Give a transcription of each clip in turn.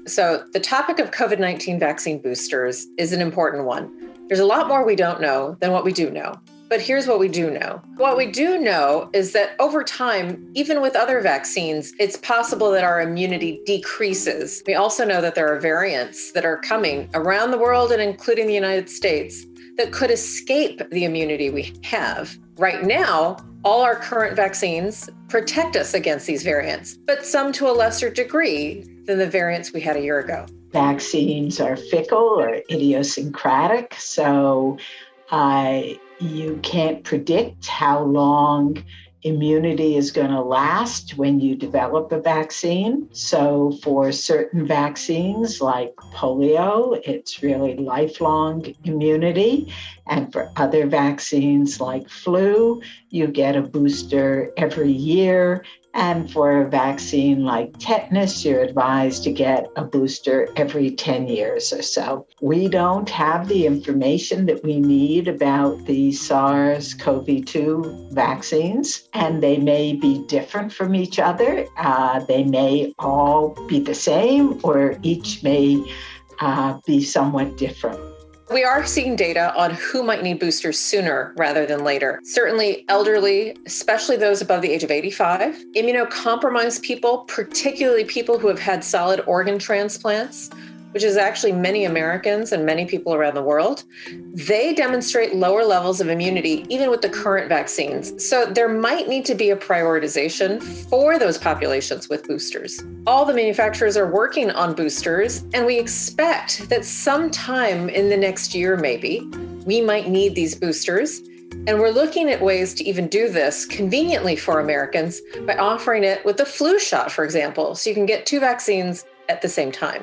So the topic of COVID-19 vaccine boosters is an important one. There's a lot more we don't know than what we do know. But here's what we do know. What we do know is that over time, even with other vaccines, it's possible that our immunity decreases. We also know that there are variants that are coming around the world and including the United States that could escape the immunity we have. Right now, all our current vaccines protect us against these variants, but some to a lesser degree than the variants we had a year ago. Vaccines are fickle or idiosyncratic, so you can't predict how long immunity is going to last when you develop a vaccine. So for certain vaccines like polio, it's really lifelong immunity. And for other vaccines like flu, you get a booster every year. And for a vaccine like tetanus, you're advised to get a booster every 10 years or so. We don't have the information that we need about the SARS-CoV-2 vaccines, and they may be different from each other. They may all be the same, or each may be somewhat different. We are seeing data on who might need boosters sooner rather than later. Certainly elderly, especially those above the age of 85, immunocompromised people, particularly people who have had solid organ transplants, which is actually many Americans and many people around the world, they demonstrate lower levels of immunity even with the current vaccines. So there might need to be a prioritization for those populations with boosters. All the manufacturers are working on boosters, and we expect that sometime in the next year, maybe, we might need these boosters. And we're looking at ways to even do this conveniently for Americans by offering it with the flu shot, for example, so you can get two vaccines at the same time.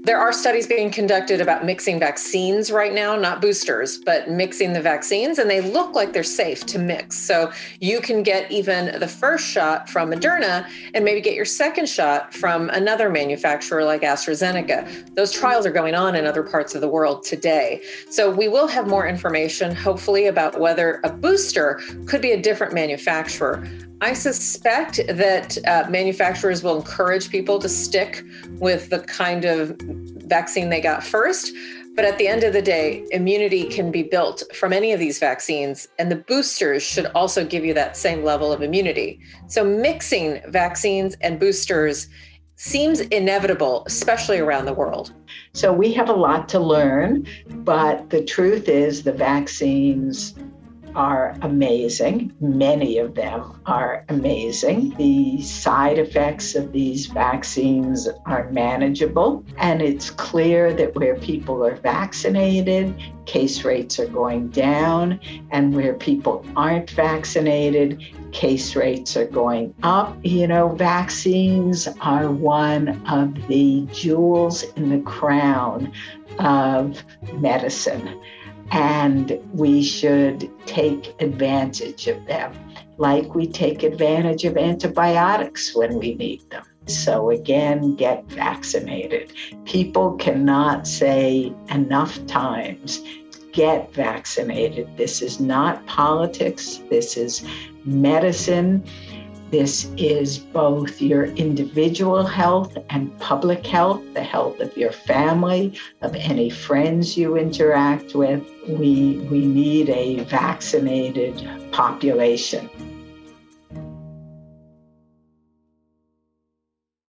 There are studies being conducted about mixing vaccines right now, not boosters, but mixing the vaccines, and they look like they're safe to mix. So you can get even the first shot from Moderna and maybe get your second shot from another manufacturer like AstraZeneca. Those trials are going on in other parts of the world today. So we will have more information, hopefully, about whether a booster could be a different manufacturer. I suspect that manufacturers will encourage people to stick with the kind of vaccine they got first. But at the end of the day, immunity can be built from any of these vaccines, and the boosters should also give you that same level of immunity. So mixing vaccines and boosters seems inevitable, especially around the world. So we have a lot to learn, but the truth is the vaccines are amazing. Many of them are amazing. The side effects of these vaccines are manageable, and it's clear that where people are vaccinated, case rates are going down, and where people aren't vaccinated, case rates are going up. Vaccines are one of the jewels in the crown of medicine. And we should take advantage of them, like we take advantage of antibiotics when we need them. So again, get vaccinated. People cannot say enough times, get vaccinated. This is not politics. This is medicine. This is both your individual health and public health, the health of your family, of any friends you interact with. We need a vaccinated population.